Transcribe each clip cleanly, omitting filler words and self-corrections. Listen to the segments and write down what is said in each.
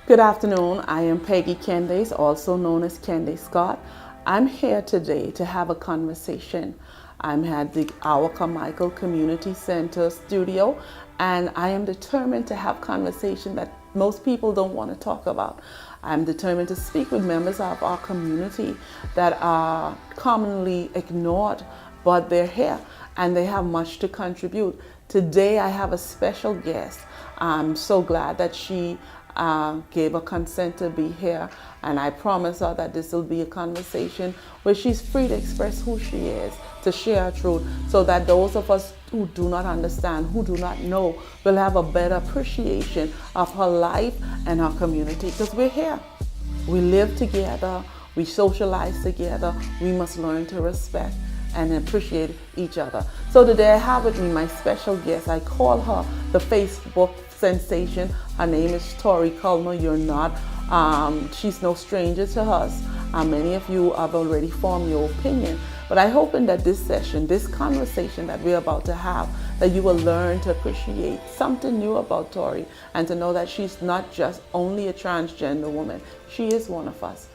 Good afternoon. I am Peggy Candace, also known as Candace Scott. I'm here today to have a conversation. I'm at the Our Carmichael Community Center studio, and I am determined to have conversation that most people don't want to talk about. I'm determined to speak with members of our community that are commonly ignored, but they're here and they have much to contribute. Today I have a special guest. I'm so glad that she gave her consent to be here, and I promise her that this will be a conversation where she's free to express who she is, to share her truth, so that those of us who do not understand, who do not know, will have a better appreciation of her life and her community, because we're here. We live together, we socialize together, we must learn to respect and appreciate each other. So today I have with me my special guest. I call her the Facebook sensation. Her name is Tori Culmer. You're not, she's no stranger to us. Many of you have already formed your opinion. But I hope that this session, this conversation that we're about to have, that you will learn to appreciate something new about Tori and to know that she's not just only a transgender woman. She is one of us.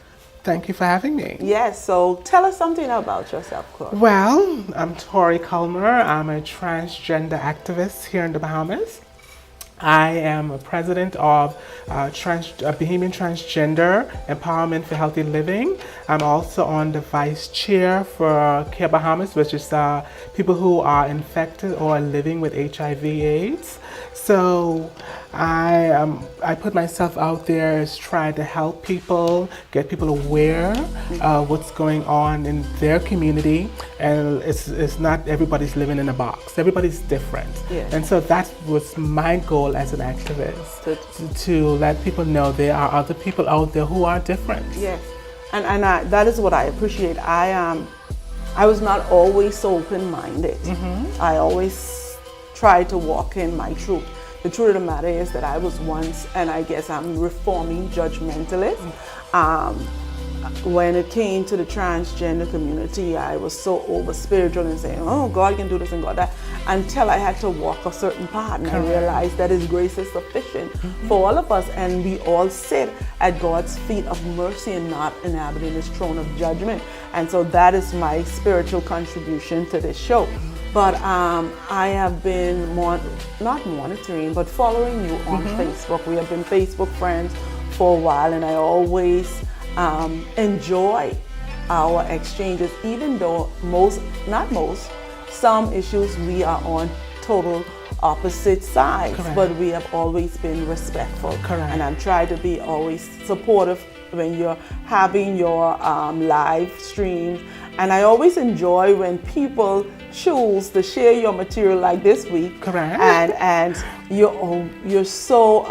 Thank you for having me. Yes, so tell us something about yourself, Tori. Well, I'm Tori Culmer. I'm a transgender activist here in the Bahamas. I am a president of Bahamian Transgender Empowerment for Healthy Living. I'm also on the vice chair for Care Bahamas, which is people who are infected or living with HIV/AIDS. So I put myself out there as trying to help people, get people aware of what's going on in their community. And it's not everybody's living in a box. Everybody's different. Yeah. And so that was my goal as an activist, to let people know there are other people out there who are different. Yes, and that is what I appreciate. I was not always so open-minded. I always tried to walk in my truth. The truth of the matter is that I was once, and I guess I'm reforming, judgmentalist. When it came to the transgender community, I was so over spiritual and saying, oh, God can do this and God that, until I had to walk a certain path, and I realized that His grace is sufficient for all of us, and we all sit at God's feet of mercy and not inhabiting His throne of judgment. And so that is my spiritual contribution to this show. But I have been not monitoring, but following you on Facebook. We have been Facebook friends for a while, and I always enjoy our exchanges, even though some issues we are on total opposite sides. Correct. But we have always been respectful. Correct. And I'm trying to be always supportive when you're having your live streams. And I always enjoy when people choose to share your material like this week. Correct. And you're so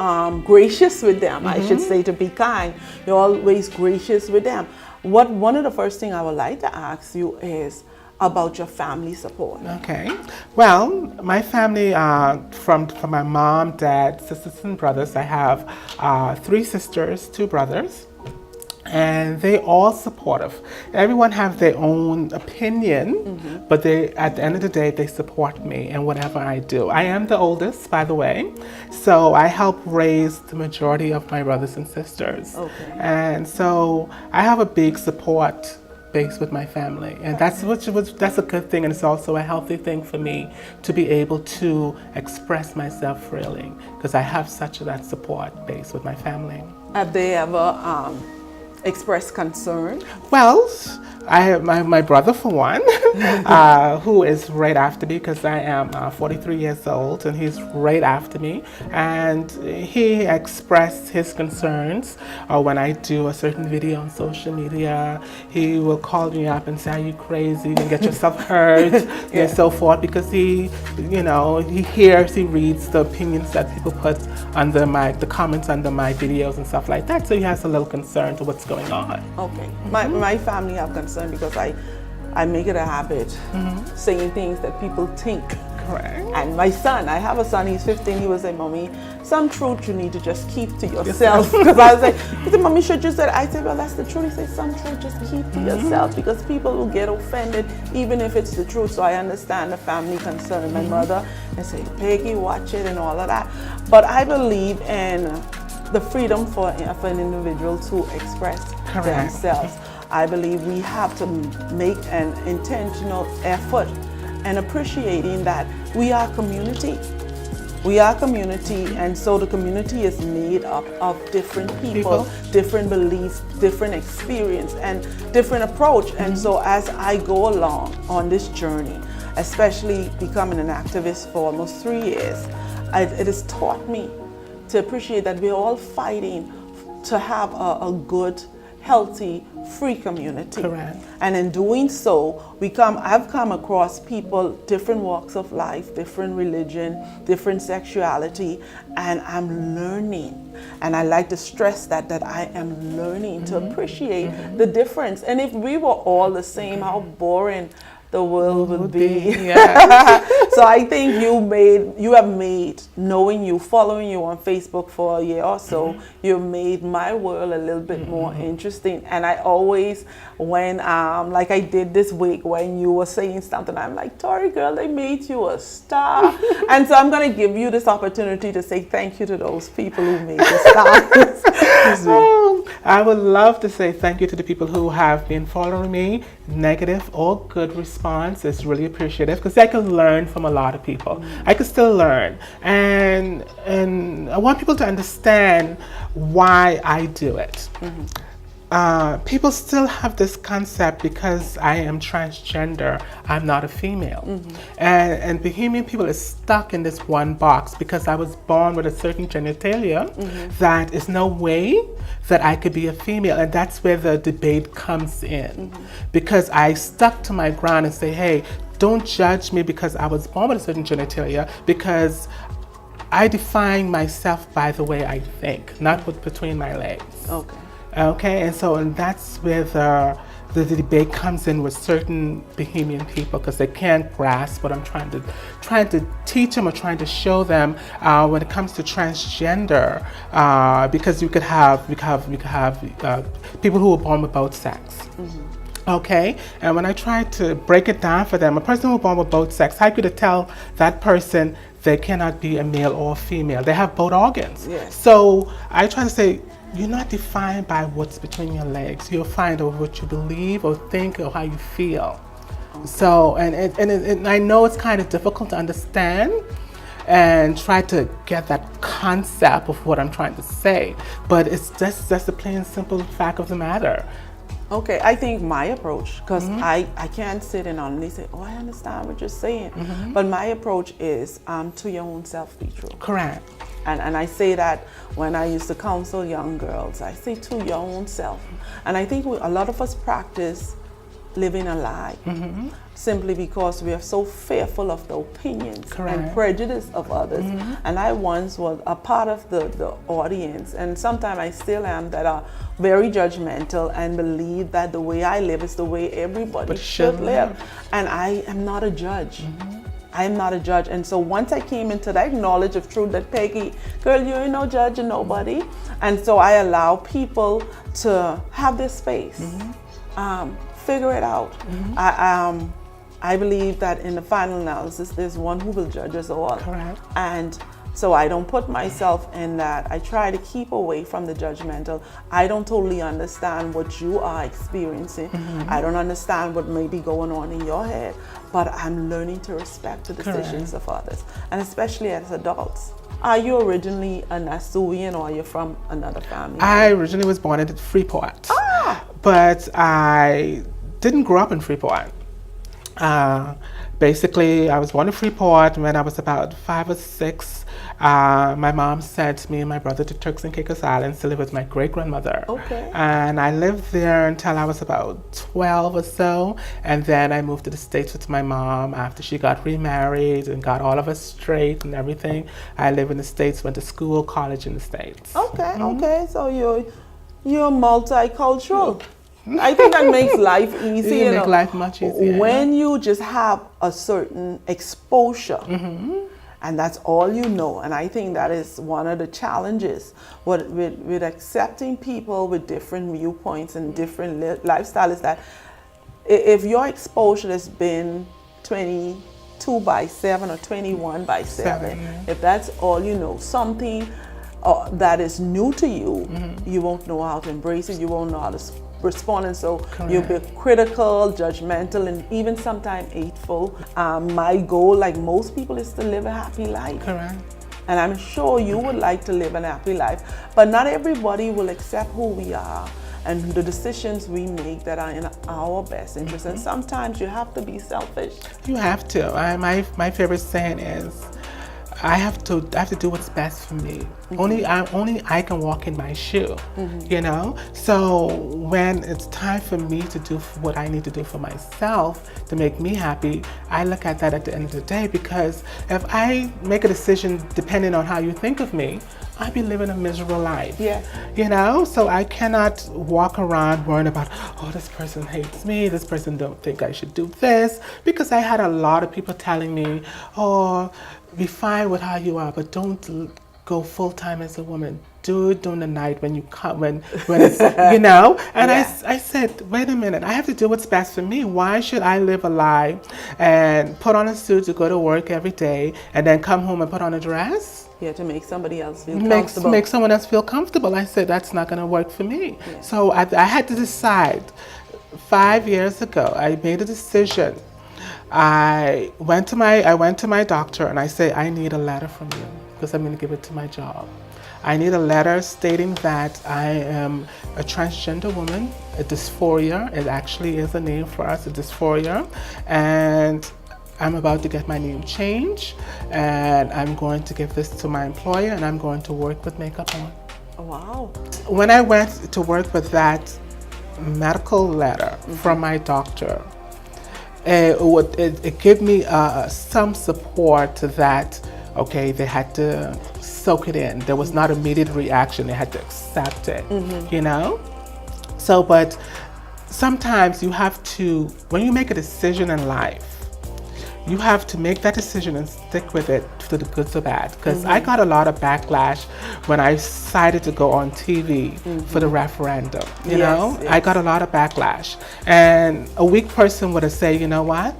gracious with them. I should say, to be kind. You're always gracious with them. One of the first things I would like to ask you is about your family support. Okay. Well, my family, from my mom, dad, sisters, and brothers, I have 3 sisters, 2 brothers. And they all supportive. Everyone have their own opinion, but at the end of the day, they support me in whatever I do. I am the oldest, by the way, so I help raise the majority of my brothers and sisters. Okay. And so I have a big support base with my family, and that's a good thing, and it's also a healthy thing for me to be able to express myself freely, because I have such that support base with my family. Have they ever express concern? Well, I have my brother, for one, who is right after me, because I am 43 years old, and he's right after me. And he expressed his concerns when I do a certain video on social media. He will call me up and say, "Are you crazy? You can get yourself hurt," and so forth, because he reads the opinions that people put under the comments under my videos and stuff like that. So he has a little concern to what's going on. Okay. My family have concern because I make it a habit saying things that people think. Correct. And my son, I have a son, he's 15, he will say, "Mommy, some truth you need to just keep to yourself." Because I was like, he said, "Mommy, should you say that?" I said, "Well, that's the truth." He said, "Some truth just keep to yourself, because people will get offended even if it's the truth." So I understand the family concern. My mother, I say, "Peggy, watch it," and all of that. But I believe in the freedom for an individual to express Correct. themselves. I believe we have to make an intentional effort and appreciating that we are community. We are community, and so the community is made up of different people, different beliefs, different experience, and different approach. And so as I go along on this journey, especially becoming an activist for almost 3 years, it has taught me to appreciate that we're all fighting to have a good, healthy, free community. Correct. And in doing so, I've come across people, different walks of life, different religion, different sexuality, and I'm learning. And I like to stress that I am learning to appreciate the difference. And if we were all the same, how boring the world would be. Yeah. So I think you have made, knowing you, following you on Facebook for a year or so, you've made my world a little bit more interesting. And I always, when, like I did this week, when you were saying something, I'm like, Tori girl, they made you a star. And so I'm going to give you this opportunity to say thank you to those people who made you stars. I would love to say thank you to the people who have been following me. Negative or good response is really appreciative because I can learn from a lot of people. I can still learn, and I want people to understand why I do it. People still have this concept because I am transgender, I'm not a female. And Bahamian people are stuck in this one box because I was born with a certain genitalia that is no way that I could be a female. And that's where the debate comes in. Because I stuck to my ground and say, hey, don't judge me because I was born with a certain genitalia, because I define myself by the way I think, not what's between my legs. Okay, and that's where the debate comes in with certain Bahamian people because they can't grasp what I'm trying to teach them or trying to show them when it comes to transgender. Because you could have people who were born with both sex. Okay, and when I try to break it down for them, a person who was born with both sex, how could I tell that person they cannot be a male or a female? They have both organs. So I try to say, you're not defined by what's between your legs. You're defined by what you believe or think or how you feel. So, and I know it's kind of difficult to understand and try to get that concept of what I'm trying to say, but it's just the plain and simple fact of the matter. Okay, I think my approach, because I can't sit and only say, oh, I understand what you're saying, but my approach is to your own self be true. Correct. And I say that when I used to counsel young girls, I say to your own self. And I think a lot of us practice living a lie simply because we are so fearful of the opinions and prejudice of others. And I once was a part of the audience, and sometimes I still am, that are very judgmental and believe that the way I live is the way everybody should live. And I am not a judge. I am not a judge. And so once I came into that knowledge of truth that Peggy, girl, you ain't no judge and nobody. And so I allow people to have this space, figure it out. I believe that in the final analysis, there's one who will judge us all. Correct. And so I don't put myself in that. I try to keep away from the judgmental. I don't totally understand what you are experiencing. I don't understand what may be going on in your head, but I'm learning to respect the decisions of others, and especially as adults. Are you originally a Nasuian, or are you from another family? I originally was born in Freeport, but I didn't grow up in Freeport. Basically, I was born in Freeport. When I was about 5 or 6, my mom sent me and my brother to Turks and Caicos Islands to live with my great-grandmother. And I lived there until I was about 12 or so. And then I moved to the States with my mom after she got remarried and got all of us straight and everything. I live in the States, went to school, college in the States. Okay, so you're multicultural. I think that makes life easy. It makes life much easier. When you just have a certain exposure, and that's all you know. And I think that is one of the challenges with accepting people with different viewpoints and different lifestyle, is that if your exposure has been 22/7 or 21/7, if that's all you know, something that is new to you, you won't know how to embrace it, you won't know how to respond, and so you'll be critical, judgmental, and even sometimes hateful. My goal, like most people, is to live a happy life. Correct. And I'm sure you would like to live a happy life, but not everybody will accept who we are and the decisions we make that are in our best interest. And sometimes you have to be selfish. You have to. My favorite saying is, I have to do what's best for me. Only I can walk in my shoe, you know? So when it's time for me to do what I need to do for myself to make me happy, I look at that at the end of the day, because if I make a decision depending on how you think of me, I'd be living a miserable life. Yeah. You know? So I cannot walk around worrying about, oh, this person hates me, this person don't think I should do this, because I had a lot of people telling me, oh, be fine with how you are, but don't go full time as a woman. Do it during the night when you come, when it's, you know. And I said, wait a minute, I have to do what's best for me. Why should I live a lie and put on a suit to go to work every day and then come home and put on a dress? Yeah, to make somebody else feel comfortable. Make someone else feel comfortable. I said, that's not going to work for me. Yeah. So I had to decide. 5 years ago, I made a decision. I went to my doctor and I said, I need a letter from you because I'm going to give it to my job. I need a letter stating that I am a transgender woman, a dysphoria. It actually is a name for us, a dysphoria. And I'm about to get my name changed, and I'm going to give this to my employer, and I'm going to work with makeup on. Oh, wow. When I went to work with that medical letter from my doctor, it gave me some support that, okay, they had to soak it in. There was not immediate reaction. They had to accept it, you know? So, but sometimes you have to, when you make a decision in life, you have to make that decision and stick with it to the good or bad. Because I got a lot of backlash when I decided to go on TV for the referendum. You know, I got a lot of backlash. And a weak person would have said, you know what?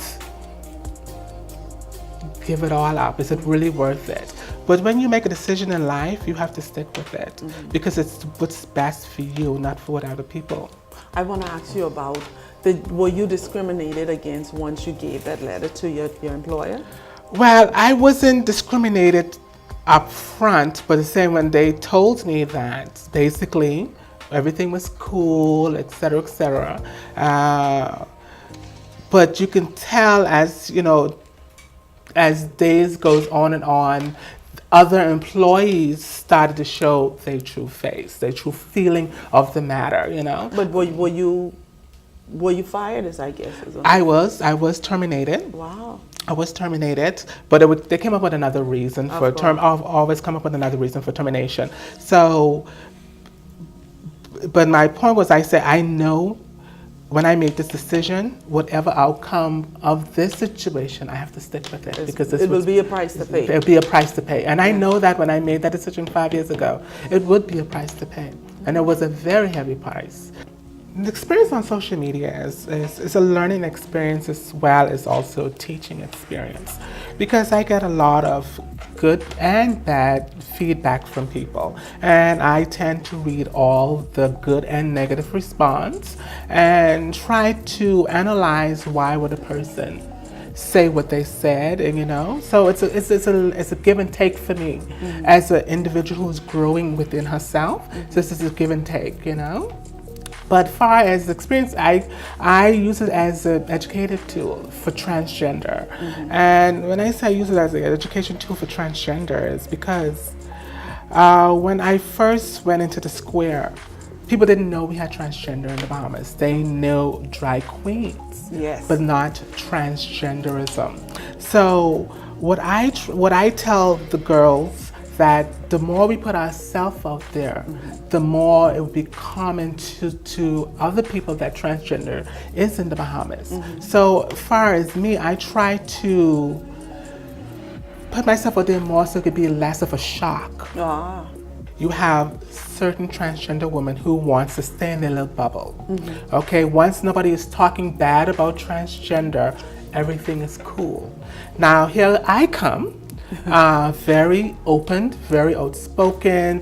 Give it all up. Is it really worth it? But when you make a decision in life, you have to stick with it because it's what's best for you, not for what other people. I want to ask you about, were you discriminated against once you gave that letter to your employer? Well, I wasn't discriminated up front, but the same when they told me that basically everything was cool, etc., etc. But you can tell as, you know, as days goes on and on, other employees started to show their true face, their true feeling of the matter, you know. But were you fired, as I guess? I was terminated. Wow. I was terminated, but they came up with another reason for always come up with another reason for termination. So, but my point was, I said, I know when I make this decision, whatever outcome of this situation, I have to stick with it because it will be a price to pay. It'll be a price to pay. And I know that when I made that decision 5 years ago, it would be a price to pay. And it was a very heavy price. The experience on social media is a learning experience as well as also a teaching experience, because I get a lot of good and bad feedback from people, and I tend to read all the good and negative response and try to analyze why would a person say what they said, and you know, so it's a give and take for me as an individual who's growing within herself. So this is a give and take, you know. But far as experience, I use it as an educative tool for transgender. And when I say I use it as an education tool for transgender, it's because when I first went into the square, people didn't know we had transgender in the Bahamas. They knew drag queens, but not transgenderism. So what I tell the girls, that the more we put ourselves out there, the more it will be common to other people that transgender is in the Bahamas. So far as me, I try to put myself out there more so it could be less of a shock. You have certain transgender women who wants to stay in their little bubble. Okay, once nobody is talking bad about transgender, everything is cool. Now here I come Very open, very outspoken,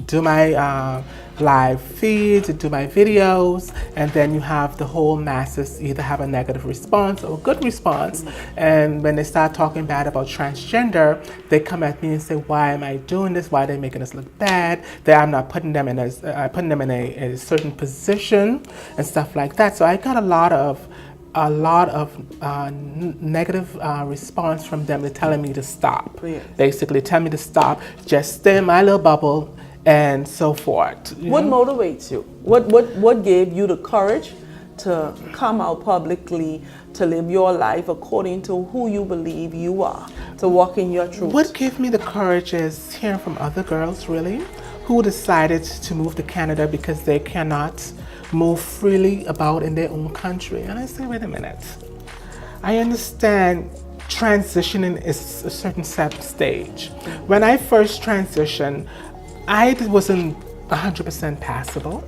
do my live feeds, do my videos, and then you have the whole masses either have a negative response or a good response. And when they start talking bad about transgender, they come at me and say, why am I doing this? Why are they making us look bad? That I'm not putting them in a certain position and stuff like that. So I got a lot of negative response from them. They're telling me to stop. Yes. Basically, tell me to stop, just stay in my little bubble, and so forth. What motivates you? What gave you the courage to come out publicly, to live your life according to who you believe you are, to walk in your truth? What gave me the courage is hearing from other girls, really, who decided to move to Canada because they cannot move freely about in their own country. And I say, wait a minute. I understand transitioning is a certain stage. When I first transitioned, I wasn't 100% passable,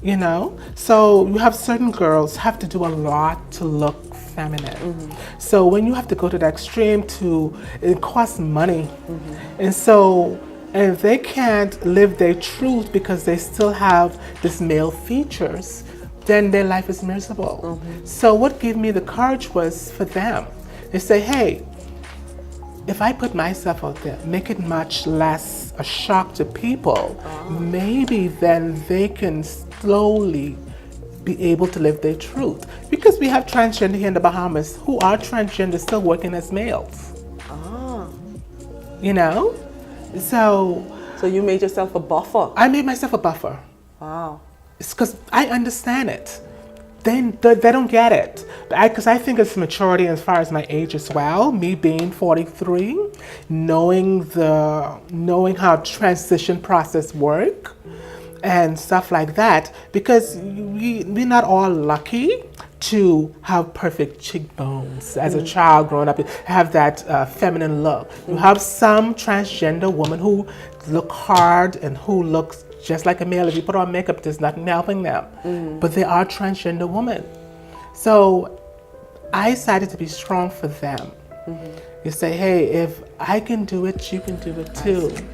you know? So you have certain girls have to do a lot to look feminine. So when you have to go to the extreme it costs money. And so, and if they can't live their truth because they still have this male features, then their life is miserable. So what gave me the courage was for them. They say, hey, if I put myself out there, make it much less a shock to people, maybe then they can slowly be able to live their truth. Because we have transgender here in the Bahamas who are transgender still working as males. You know? So you made yourself a buffer. I made myself a buffer. Wow. It's because I understand it. They don't get it. Because I think it's maturity as far as my age as well. Me being 43, knowing how transition process work and stuff like that. Because we're not all lucky to have perfect cheekbones as a child growing up, have that feminine look. You have some transgender women who look hard and who looks just like a male. If you put on makeup, there's nothing helping them. But they are transgender women. So I decided to be strong for them. You say, hey, if I can do it, you can do it too. I see.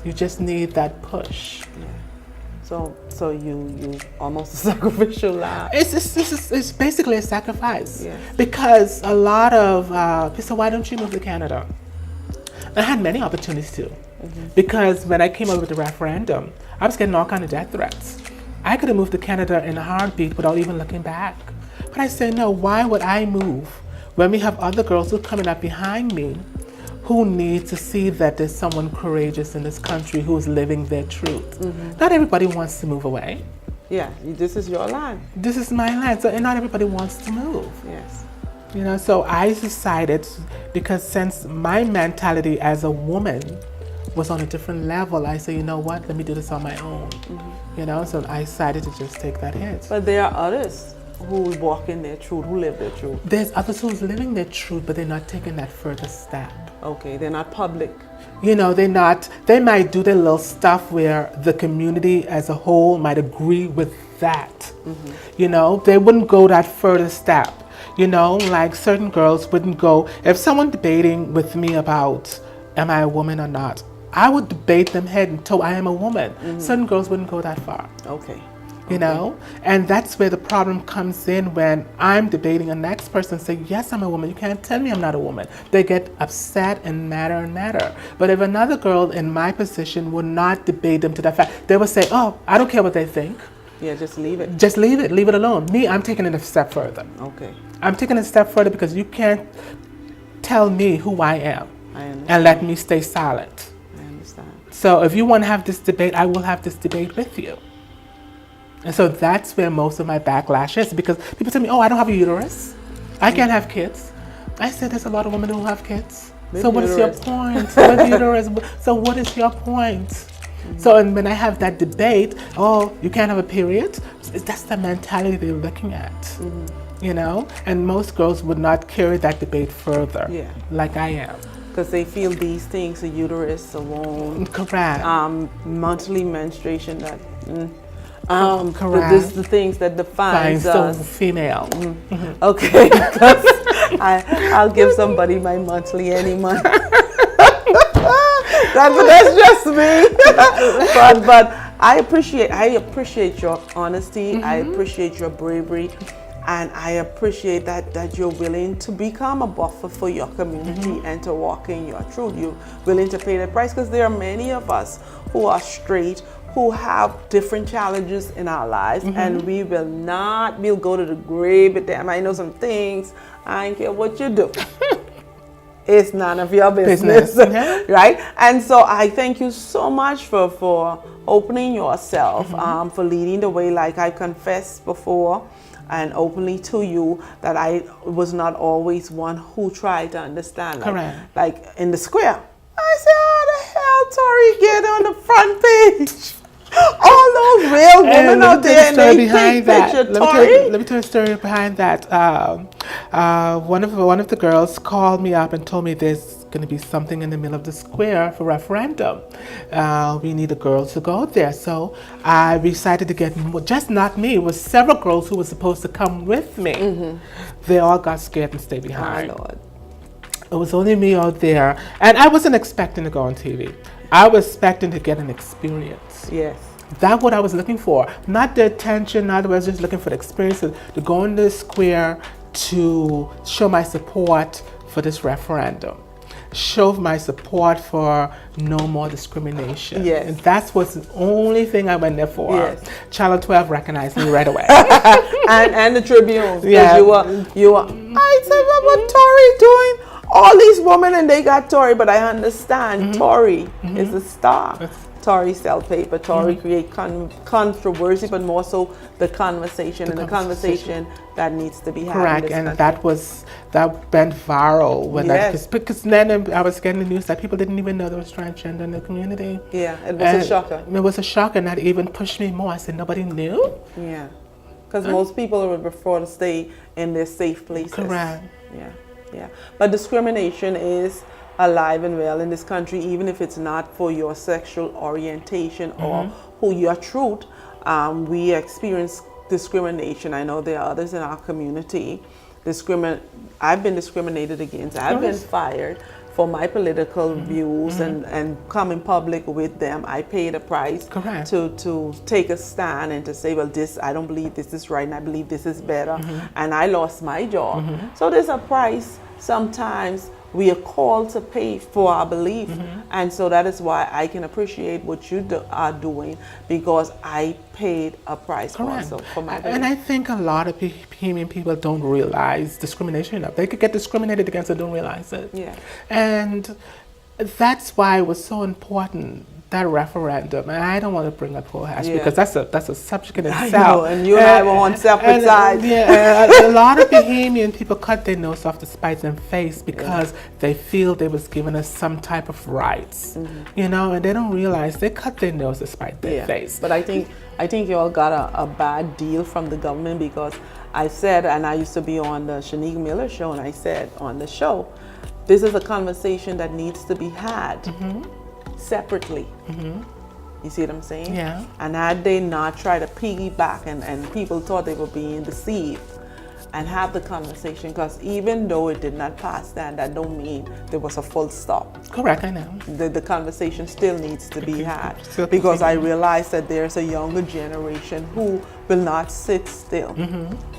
You just need that push. Yeah. So you almost a sacrificial lamb. It's basically a sacrifice. Yeah. Because a lot of people say, why don't you move to Canada? I had many opportunities to. Because when I came up with the referendum, I was getting all kinds of death threats. I could have moved to Canada in a heartbeat without even looking back. But I said, no, why would I move when we have other girls who are coming up behind me who need to see that there's someone courageous in this country who is living their truth. Not everybody wants to move away. Yeah, this is your land. This is my land, so, and not everybody wants to move. Yes. You know, so I decided, because since my mentality as a woman was on a different level, I said, you know what, let me do this on my own. You know, so I decided to just take that hit. But there are others who walk in their truth, who live their truth. There's others who's living their truth, but they're not taking that further step. Okay, they're not public. You know, they might do their little stuff where the community as a whole might agree with that. You know, they wouldn't go that further step. You know, like certain girls wouldn't go, if someone debating with me about, am I a woman or not? I would debate them head and toe, I am a woman. Certain girls wouldn't go that far. Okay. You know, and that's where the problem comes in when I'm debating a next person say, yes, I'm a woman. You can't tell me I'm not a woman. They get upset and madder. But if another girl in my position would not debate them to that fact, they would say, oh, I don't care what they think. Yeah, just leave it. Just leave it alone. Me, I'm taking it a step further. Okay. I'm taking it a step further because you can't tell me who I am and let me stay silent. I understand. So if you want to have this debate, I will have this debate with you. And so that's where most of my backlash is, because people tell me, oh, I don't have a uterus. I can't have kids. I said, there's a lot of women who have kids. So what is your point? With uterus. So what is your point? So and when I have that debate, oh, you can't have a period, that's the mentality they're looking at. You know? And most girls would not carry that debate further, like I am. Because they feel these things, a uterus, a womb. Correct. Monthly menstruation, that... correct. This is the things that defines us. So female. Okay, because I'll give somebody my monthly any month. That's just me. but I appreciate your honesty. I appreciate your bravery. And I appreciate that you're willing to become a buffer for your community and to walk in your truth. You're willing to pay the price, because there are many of us who are straight, who have different challenges in our lives, and we'll go to the grave with them. I know some things, I don't care what you do. It's none of your business. Right? And so I thank you so much for opening yourself, for leading the way, like I confessed before and openly to you, that I was not always one who tried to understand. Correct. Like in the square, I said, how the hell Tori get on the front page? All those real women out there, and they take picture, Tori. Let me tell you a story behind that. One of the girls called me up and told me there's going to be something in the middle of the square for referendum. We need a girl to go there. So I decided to get, just not me, it was several girls who were supposed to come with me. They all got scared and stayed behind. Oh, Lord. It was only me out there, and I wasn't expecting to go on TV. I was expecting to get an experience. Yes. That's what I was looking for. Not the attention, not I was just looking for the experience to go in the square to show my support for this referendum. Show my support for no more discrimination. Yes. And that's what's the only thing I went there for. Yes. Channel 12 recognized me right away. and the Tribune. Yeah. You were, I said, what Tori doing? All these women, and they got Tori, but I understand Tori is a star. Tori sell paper, Tori create controversy, but more so the conversation, the conversation that needs to be had. Correct, and that went viral when because then I was getting the news that people didn't even know there was transgender in the community. Yeah, it was a shocker. It was a shocker, and that even pushed me more. I said, nobody knew? Yeah, because most people would prefer to stay in their safe places. Correct. Yeah. But discrimination is alive and well in this country, even if it's not for your sexual orientation or who your truth. We experience discrimination. I know there are others in our community. I've been discriminated against. I've been fired for my political views and come in public with them. I paid a price to take a stand and to say, well, I don't believe this is right and I believe this is better. And I lost my job. So there's a price sometimes we are called to pay for our belief. And so that is why I can appreciate what you are doing, because I paid a price also for my belief. And I think a lot of Bahamian people don't realize discrimination. They could get discriminated against and don't realize it. Yeah. And that's why it was so important, that referendum. And I don't want to bring up whole hash because that's a subject in itself. I know, and you and I were on separate sides. Yeah, a lot of Bahamian people cut their nose off to spite their face because they feel they was given us some type of rights, you know, and they don't realize they cut their nose to spite their face. But I think you all got a bad deal from the government, because I said, and I used to be on the Shanique Miller show, and I said on the show, this is a conversation that needs to be had separately. You see what I'm saying? Yeah. And had they not tried to piggyback and people thought they were being deceived, and have the conversation, because even though it did not pass that don't mean there was a full stop. Correct, I know. The conversation still needs to be had, because I realize that there's a younger generation who will not sit still,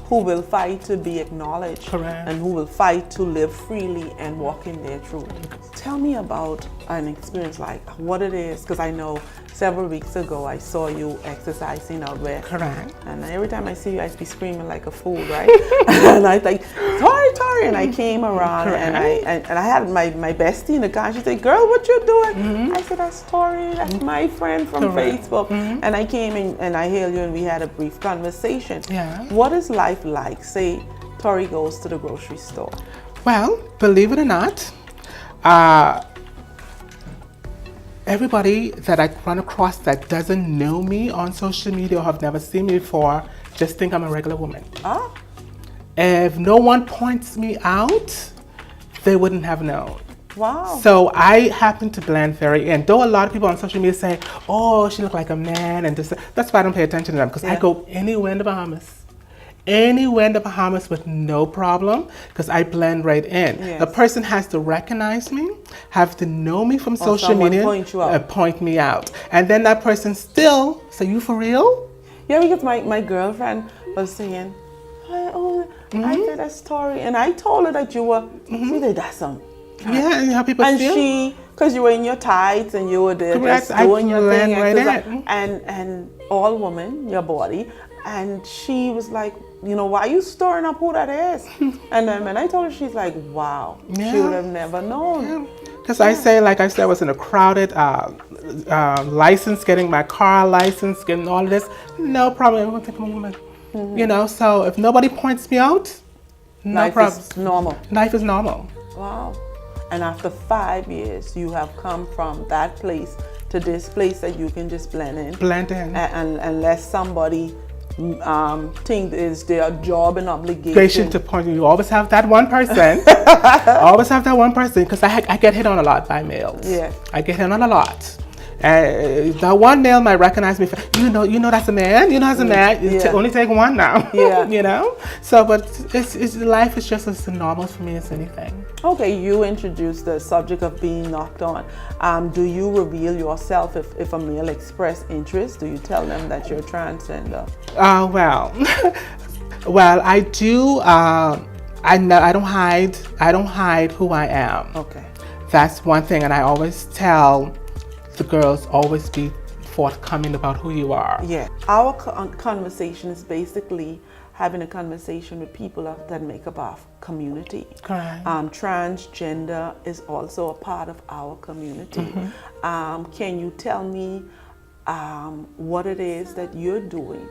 who will fight to be acknowledged, and who will fight to live freely and walk in their truth. Tell me about an experience like what it is, because I know several weeks ago I saw you exercising out there. Correct. And every time I see you, I be screaming like a fool, right? And I think, Tori, and I came around and I had my bestie in the car. She said, girl, what you doing? I said, that's Tori, that's my friend from Facebook. And I came in and I hailed you and we had a brief conversation. Yeah. What is life like? Say, Tori goes to the grocery store. Well, believe it or not, everybody that I run across that doesn't know me on social media or have never seen me before just think I'm a regular woman. If no one points me out, they wouldn't have known. Wow. So I happen to blend very in. Though a lot of people on social media say, oh, she look like a man, and this, that's why I don't pay attention to them, because I go anywhere in the Bahamas. anywhere in the Bahamas with no problem because I blend right in. Yes. A person has to recognize me, have to know me from social someone media, point you out. point me out. And then that person still say, you for real? Yeah, because my girlfriend was saying, I did a story, and I told her that you were, she did that some. Yeah, and how people And feel. she, because you were in your tights and you were there Correct. just doing your I thing, blend right exercise, in. and all woman, your body, and she was like, you know, why are you stirring up who that is? And then when I told her, she's like, wow, she Yeah. would have never known. Because I say, like I said, I was in a crowded license, getting my car license, getting all of this. No problem. Everyone think I'm a woman. You know, so if nobody points me out, no Life problem. is normal. Life is normal. Wow. And after 5 years, you have come from that place to this place that you can just blend in. Blend in. And unless somebody think it's their job and obligation. Patient to point you always have that one person. Always have that one person because I get hit on a lot by males. Yeah. I get hit on a lot. And that one male might recognize me. You know that's a man. You know that's a man. Yeah. Only take one now. Yeah. You know. So, but it's life is just as normal for me as anything. Okay, you introduced the subject of being knocked on. Do you reveal yourself if a male express interest? Do you tell them that you're transgender? Well, I do. I don't hide. I don't hide who I am. Okay. That's one thing, and I always tell the girls, always be forthcoming about who you are. Yeah. Our conversation is basically having a conversation with people that make up our community. Correct. Transgender is also a part of our community. Can you tell me what it is that you're doing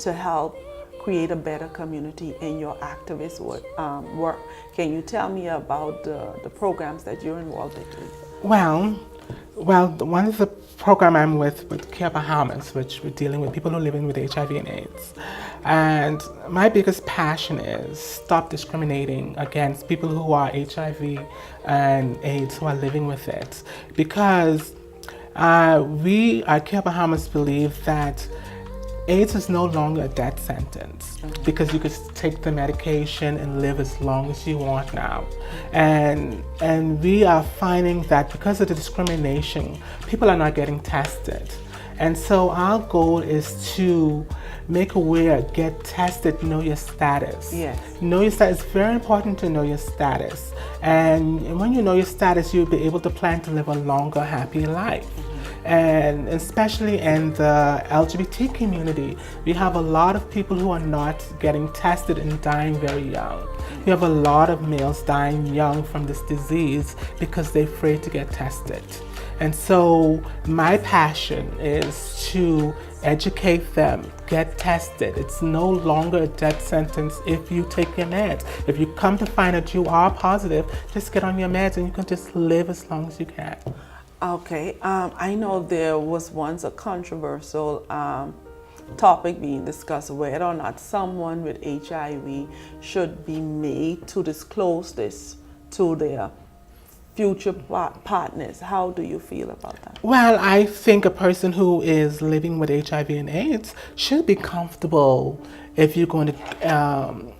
to help create a better community in your activist work? Can you tell me about the programs that you're involved in? Well, one of the program I'm with Care Bahamas, which we're dealing with people who are living with HIV and AIDS. And my biggest passion is stop discriminating against people who are HIV and AIDS who are living with it. Because we at Care Bahamas believe that AIDS is no longer a death sentence because you could take the medication and live as long as you want now. And we are finding that because of the discrimination, people are not getting tested. And so our goal is to make aware, get tested, know your status. Yes. Know your status. It's very important to know your status. And when you know your status, you'll be able to plan to live a longer, happy life. And especially in the LGBT community, we have a lot of people who are not getting tested and dying very young. We have a lot of males dying young from this disease because they're afraid to get tested. And so my passion is to educate them, get tested. It's no longer a death sentence if you take your meds. If you come to find that you are positive, just get on your meds and you can just live as long as you can. Okay, I know there was once a controversial topic being discussed whether or not someone with HIV should be made to disclose this to their future partners. How do you feel about that? Well, I think a person who is living with HIV and AIDS should be comfortable if you're going to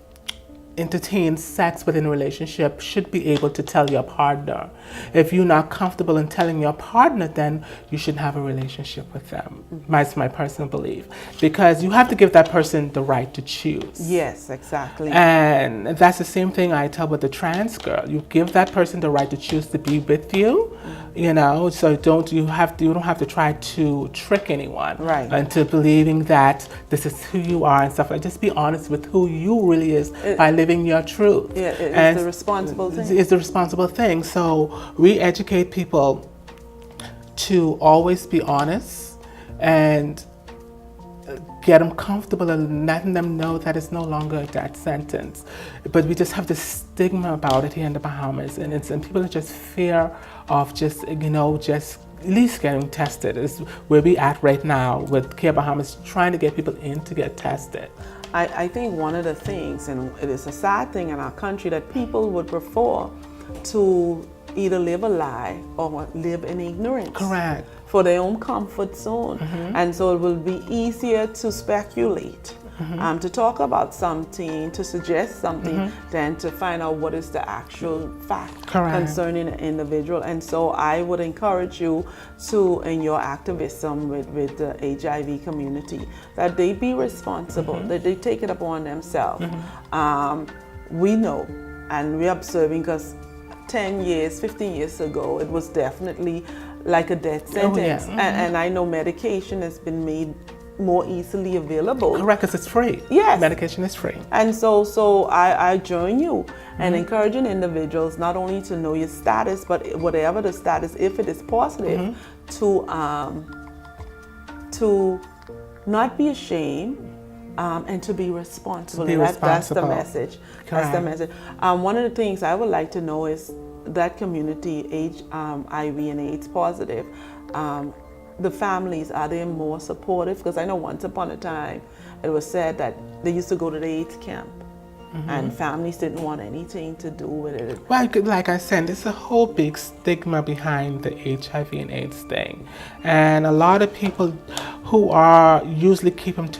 entertain sex within a relationship, should be able to tell your partner. If you're not comfortable in telling your partner, then you shouldn't have a relationship with them. That's my personal belief. Because you have to give that person the right to choose. Yes, exactly. And that's the same thing I tell with the trans girl. You give that person the right to choose to be with you, you know, so you don't have to try to trick anyone into believing that this is who you are and stuff like that. Just be honest with who you really is by living your truth. Yeah, it's the responsible thing. It's the responsible thing. So we educate people to always be honest and get them comfortable and letting them know that it's no longer a death sentence. But we just have this stigma about it here in the Bahamas, and people are just fear of just at least getting tested. Is where we at right now with Care Bahamas, trying to get people in to get tested. I think one of the things, and it is a sad thing in our country, that people would prefer to either live a lie or live in ignorance. Correct. For their own comfort zone. And so it will be easier to speculate to talk about something, to suggest something, than to find out what is the actual fact concerning an individual. And so I would encourage you to, in your activism with the HIV community, that they be responsible, that they take it upon themselves. We know, and we're observing, because 10 years, 15 years ago, it was definitely like a death sentence. And I know medication has been made more easily available. Correct, because it's free. Yes. Medication is free. And so I join you in encouraging individuals not only to know your status, but whatever the status, if it is positive, to not be ashamed, and to be responsible. That's the message. Correct. That's the message. One of the things I would like to know is that community, HIV and AIDS positive, the families, are they more supportive? Because I know once upon a time it was said that they used to go to the AIDS camp, and families didn't want anything to do with it. Well, like I said, there's a whole big stigma behind the HIV and AIDS thing, and a lot of people who are usually keep it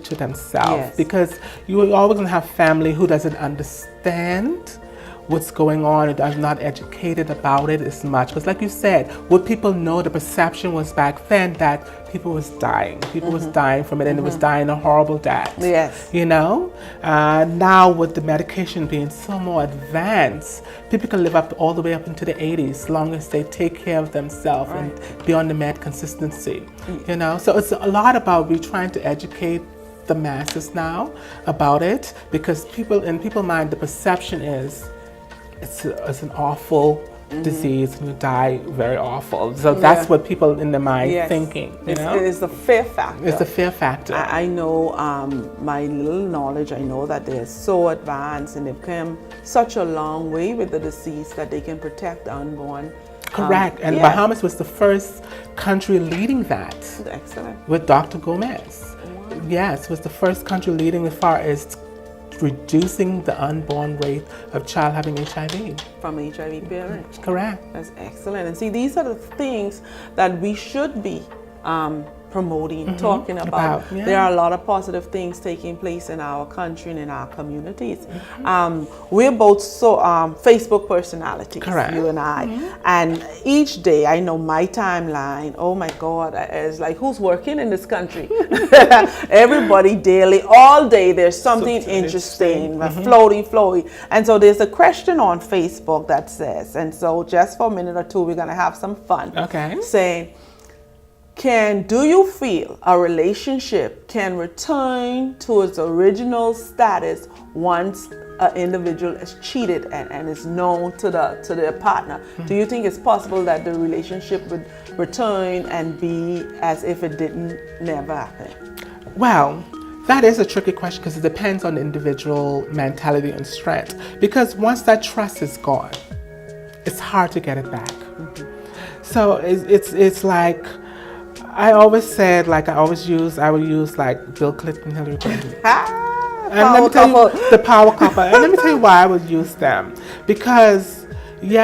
to themselves, because you always gonna have family who doesn't understand what's going on and are not educated about it as much. Because like you said, what people know, the perception was back then that people was dying. People was dying from it, and it was dying a horrible death. Yes. You know? Now with the medication being so more advanced, people can live up all the way up into the 80s as long as they take care of themselves and be on the med consistency. You know? So it's a lot about we trying to educate the masses now about it, because in people's mind the perception is it's an awful disease and you die very awful. So that's what people in their mind thinking. You know? It's the fear factor. It's the fear factor. I know my little knowledge, I know that they're so advanced and they've come such a long way with the disease that they can protect the unborn. Correct. And Bahamas was the first country leading that. Excellent. With Dr. Gomez. Wow. Yes, was the first country leading as far as reducing the unborn rate of child having HIV. From HIV parents. Correct. That's excellent. And see, these are the things that we should be promoting, talking about. There are a lot of positive things taking place in our country and in our communities. We're both Facebook personalities, you and I. And each day, I know my timeline, oh my God, it's like, who's working in this country? Everybody daily, all day, there's something interesting, floating. And so there's a question on Facebook that says, and so just for a minute or two, we're gonna have some fun. Okay. Saying, do you feel a relationship can return to its original status once an individual is cheated and is known to their partner? Do you think it's possible that the relationship would return and be as if it never happened? Well, that is a tricky question because it depends on the individual mentality and strength. Because once that trust is gone, it's hard to get it back. So it's like, I always said, like I would use like Bill Clinton, Hillary Clinton. And let me tell you, the power couple. And let me tell you why I would use them. Because they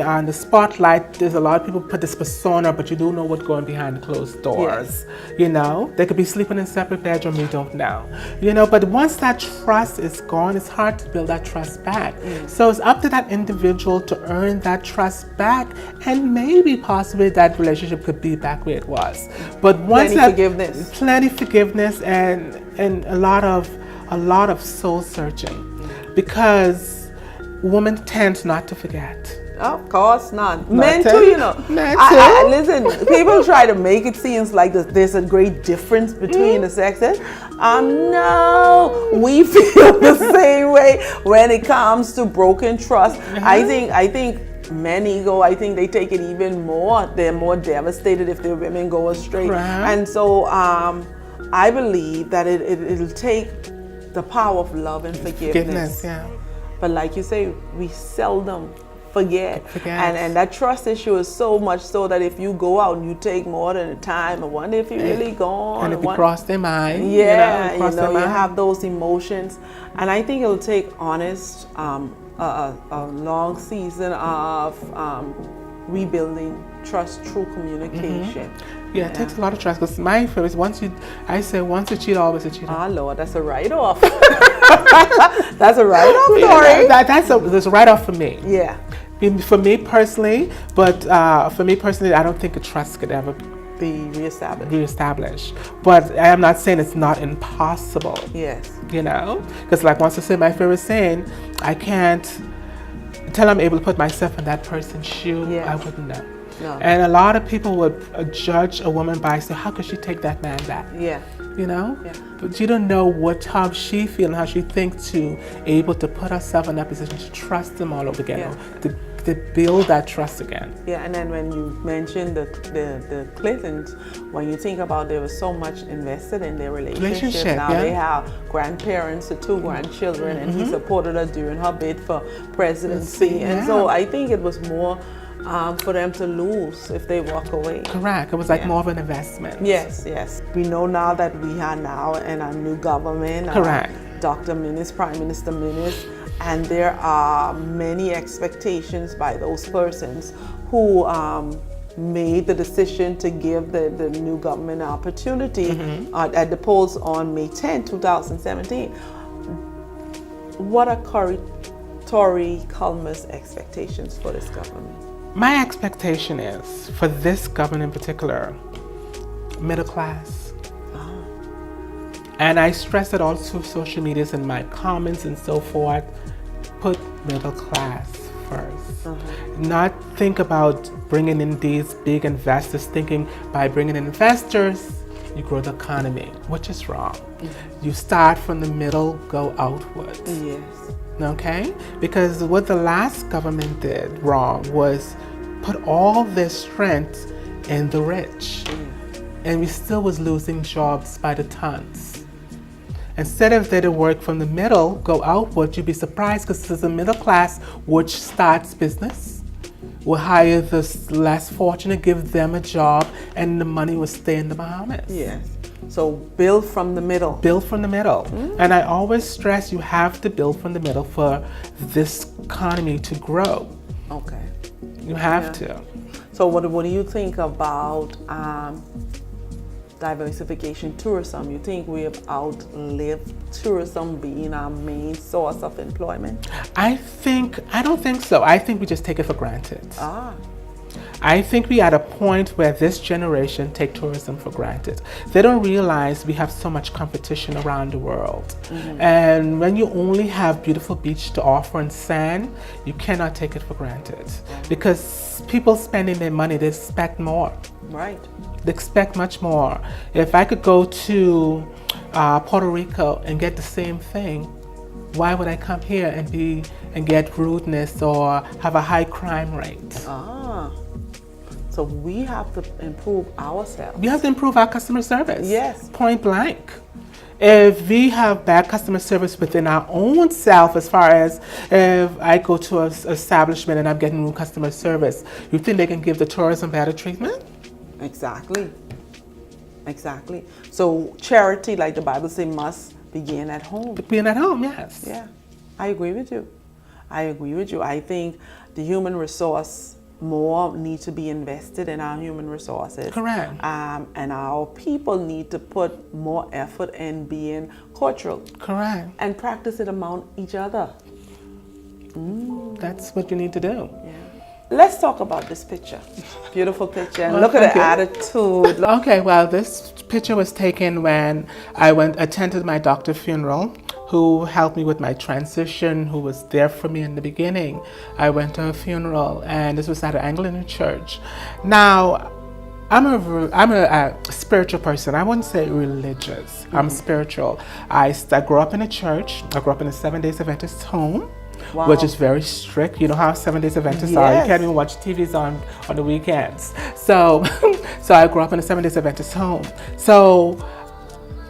are in the spotlight. There's a lot of people put this persona, but you don't know what's going behind the closed doors. You know, they could be sleeping in a separate bedroom, you don't know. You know, but once that trust is gone, it's hard to build that trust back. So it's up to that individual to earn that trust back, and maybe possibly that relationship could be back where it was. But once plenty forgiveness and a lot of soul searching, because women tend not to forget. Of course not. Men too, you know. Men too. Listen, people try to make it seem like there's a great difference between the sexes. No, we feel the same way when it comes to broken trust. I think men ego, I think they take it even more. They're more devastated if their women go astray. And so I believe that it'll take the power of love and forgiveness. But like you say, we seldom forget. And that trust issue is so much so that if you go out and you take more than a time, I wonder if you're really gone. And if you cross their mind. You have those emotions. And I think it'll take honest, a long season of rebuilding trust through communication. Yeah, it takes a lot of trust. Because my favorite is once you cheat, always a cheater. Ah, Lord, that's a write-off. That's a write-off, Tori. Yeah, that's a write-off for me. Yeah. For me personally, I don't think a trust could ever Be reestablished. But I am not saying it's not impossible. Yes. You know, because like once I say my favorite saying, I can't until I'm able to put myself in that person's shoe. Yes. I wouldn't know. No. And a lot of people would judge a woman by saying, how could she take that man back? Yeah. You know? Yeah. But you don't know how she feels and how she thinks to able to put herself in that position to trust them all over again, Yeah. to build that trust again. Yeah, and then when you mentioned the Clintons, when you think about there was so much invested in their relationship. Now yeah. they have grandparents to 2 grandchildren, and he supported her during her bid for presidency. And so I think it was more for them to lose if they walk away. Correct. It was like more of an investment. Yes, yes. We know now that we are now in a new government. Correct. Dr. Minnis, Prime Minister Minnis, and there are many expectations by those persons who made the decision to give the new government an opportunity at the polls on May 10, 2017. What are Tori Culmer's expectations for this government? My expectation is, for this government in particular, middle class. And I stress it all through social medias and my comments and so forth. Put middle class first. Not think about bringing in these big investors, thinking by bringing in investors, you grow the economy, which is wrong. You start from the middle, go outwards. Yes. Okay? Because what the last government did wrong was put all their strength in the rich. And we still was losing jobs by the tons. Instead of they to work from the middle, go outward, you'd be surprised because there's a middle class which starts business, will hire the less fortunate, give them a job, and the money will stay in the Bahamas. Yes. So build from the middle. Build from the middle. And I always stress you have to build from the middle for this economy to grow. Okay. You have to. So what do you think about diversification tourism? You think we have outlived tourism being our main source of employment? I don't think so. I think we just take it for granted. I think we are at a point where this generation take tourism for granted. They don't realize we have so much competition around the world. And when you only have beautiful beach to offer and sand, you cannot take it for granted. Because people spending their money, they expect more. Right. They expect much more. If I could go to Puerto Rico and get the same thing, why would I come here and get rudeness or have a high crime rate? So we have to improve ourselves. We have to improve our customer service. Yes. Point blank. If we have bad customer service within our own self, as far as if I go to an establishment and I'm getting rude customer service, you think they can give the tourism better treatment? Exactly. Exactly. So charity, like the Bible says, must begin at home. Begin at home, yes. Yeah. I agree with you. I think the human resource more need to be invested in our human resources. Correct. And our people need to put more effort in being cultural. Correct. And practice it among each other. That's what you need to do. Yeah. Let's talk about this picture. Beautiful picture. And look at the attitude. Okay, well, this picture was taken when I attended my doctor's funeral, who helped me with my transition, who was there for me in the beginning. I went to her funeral, and this was at an Anglican church. Now, I'm a spiritual person. I wouldn't say religious. I'm spiritual. I grew up in a church. I grew up in a 7-Day Adventist home. Wow. Which is very strict. You know how 7-Day Adventists are. You can't even watch TVs on the weekends. So I grew up in a 7-Day Adventist home. So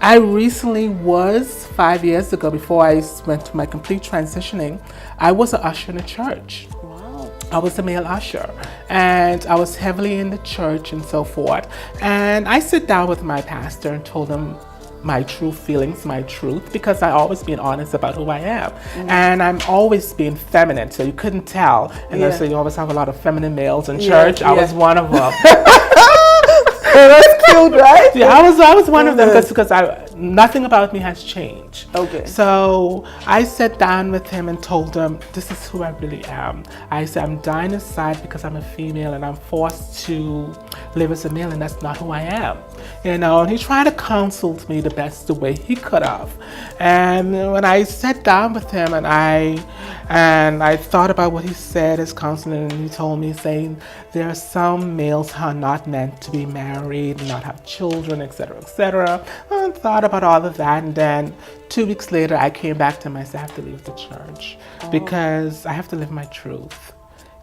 I recently was, 5 years ago, before I went to my complete transitioning, I was an usher in a church. Wow. I was a male usher, and I was heavily in the church and so forth. And I sit down with my pastor and told him, my true feelings, my truth, because I always been honest about who I am. And I'm always being feminine, so you couldn't tell. And so you always have a lot of feminine males in church. I was one of them. That's cute, right? Yeah, I was one of them because nothing about me has changed. Okay. So I sat down with him and told him, this is who I really am. I said, I'm dying inside because I'm a female and I'm forced to live as a male, and that's not who I am. You know, and he tried to counsel me the best way he could have. And when I sat down with him and I thought about what he said as counseling, and he told me, saying there are some males who are not meant to be married, not have children, etc., etc. I thought about all of that, and then 2 weeks later I came back to him and I said, I have to leave the church because I have to live my truth.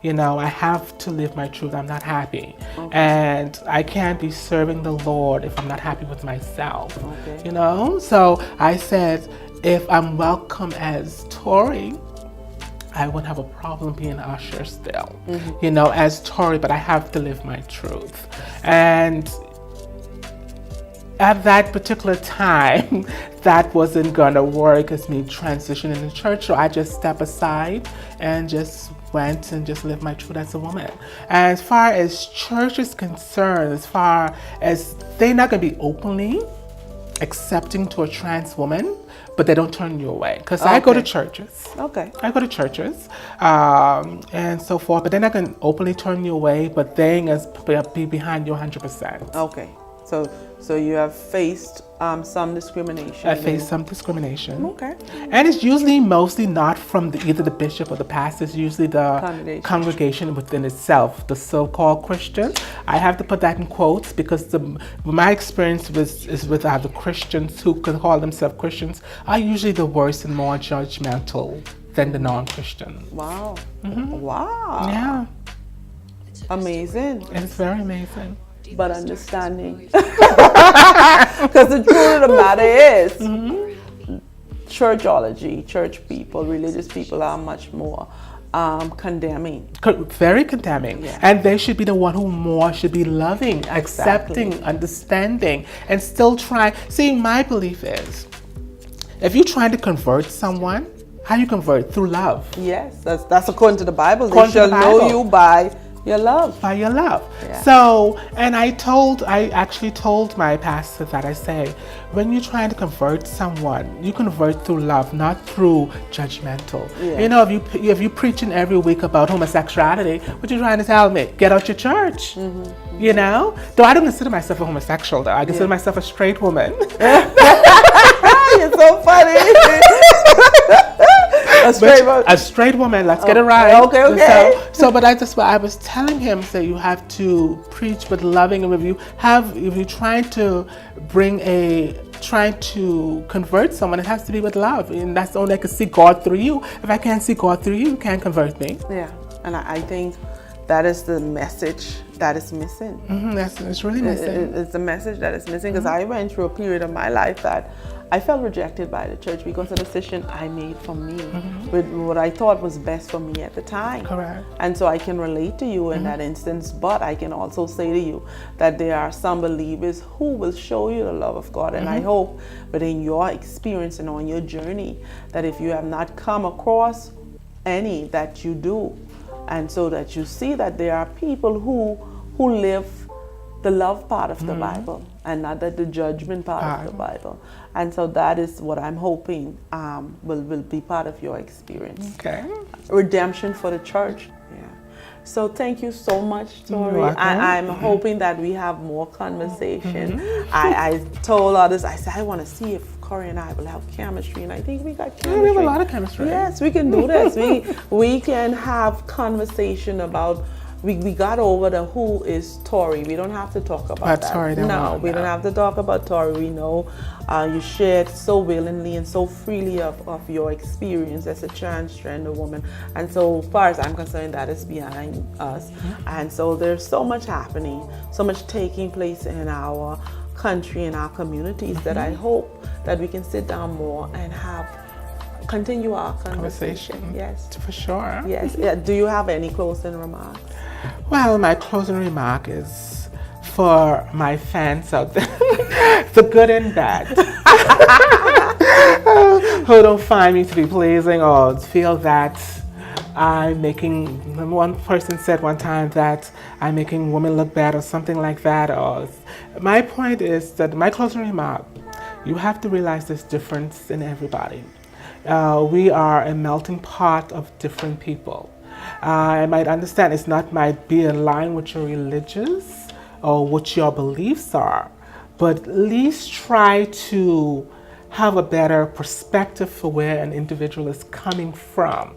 You know, I have to live my truth. I'm not happy. And I can't be serving the Lord if I'm not happy with myself. You know? So I said, if I'm welcome as Tori, I wouldn't have a problem being usher still. You know, as Tori, but I have to live my truth. And at that particular time, that wasn't gonna work as me transitioning in the church. So I just stepped aside and just went and just lived my truth as a woman. And as far as church is concerned, as far as they're not gonna be openly accepting to a trans woman, but they don't turn you away. Because I go to churches. I go to churches and so forth, but they're not gonna openly turn you away, but they're gonna be behind you 100%. Okay. So you have faced some discrimination. I faced some discrimination. Okay. And it's usually mostly not from either the bishop or the pastor. It's usually the congregation within itself, the so-called Christians. I have to put that in quotes because my experience is with the Christians who can call themselves Christians are usually the worst and more judgmental than the non-Christians. Wow. Wow. Yeah. Amazing. It's very amazing. But understanding. Because the truth of the matter is, churchology, church people, religious people are much more condemning. Very condemning. Yeah. And they should be the one who more should be loving, accepting, understanding, and still trying. See, my belief is, if you're trying to convert someone, how you convert? Through love. Yes, that's according to the Bible. They shall know you by your love. By your love. Yeah. So, and I actually told my pastor that I say, when you're trying to convert someone, you convert through love, not through judgmental. Yeah. You know, if you're preaching every week about homosexuality, what you trying to tell me? Get out your church. You know? Though I don't consider myself a homosexual, though. I consider myself a straight woman. You're so funny. A straight woman, let's get it right. Okay. But I was telling him, so you have to preach with loving, and if you're trying to trying to convert someone, it has to be with love, and that's the only I can see God through you. If I can't see God through you, you can't convert me. Yeah, and I think that is the message that is missing. It's really missing. It's the message that is missing, because I went through a period of my life that I felt rejected by the church because of the decision I made for me, with what I thought was best for me at the time. Correct. And so I can relate to you in that instance, but I can also say to you that there are some believers who will show you the love of God. And I hope that in your experience and on your journey, that if you have not come across any, that you do. And so that you see that there are people who live the love part of the Bible and not the judgment part of the Bible. And so that is what I'm hoping will be part of your experience. Okay. Redemption for the church. Yeah. So thank you so much, Tori. I'm hoping that we have more conversation. I told others, I said, I want to see if Corey and I will have chemistry, and I think we got chemistry. Yeah, we have a lot of chemistry. Yes, we can do this. we can have conversation about. We got over the who is Tori. We don't have to talk about that. Tori, no, we don't have to talk about Tori. We know you shared so willingly and so freely of your experience as a transgender woman. And so far as I'm concerned, that is behind us. And so there's so much happening, so much taking place in our country and our communities that I hope that we can sit down more and continue our conversation. Yes. For sure. Yes. Yeah. Do you have any closing remarks? Well, my closing remark is for my fans out there, the good and bad. who don't find me to be pleasing or feel that I'm making, one person said one time that I'm making women look bad or something like that. Or my point is that my closing remark, you have to realize there's difference in everybody. We are a melting pot of different people. I might understand it's not might be in line with your religious or what your beliefs are, but at least try to have a better perspective for where an individual is coming from.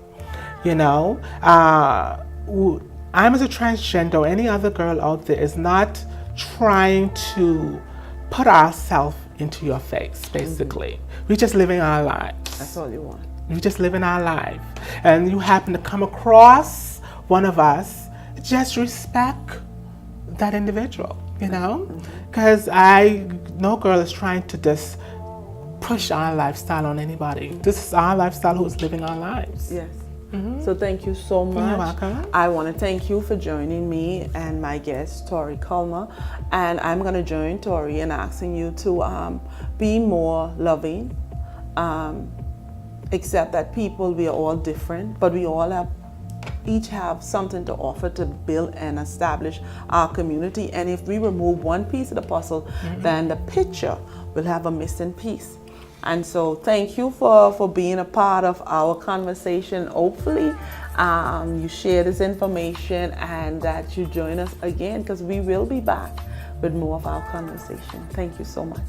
You know, I'm as a transgender or any other girl out there is not trying to put ourselves into your face, basically. We're just living our lives. That's all you want. We just living our life. And you happen to come across one of us, just respect that individual, you know? Because no girl is trying to just push our lifestyle on anybody. This is our lifestyle who's living our lives. Yes. So thank you so much. You're welcome. I want to thank you for joining me and my guest, Tori Culmer. And I'm going to join Tori in asking you to be more loving. Accept that people, we are all different, but we all each have something to offer to build and establish our community. And if we remove one piece of the puzzle, then the picture will have a missing piece. And so thank you for being a part of our conversation. Hopefully you share this information and that you join us again, because we will be back with more of our conversation. Thank you so much.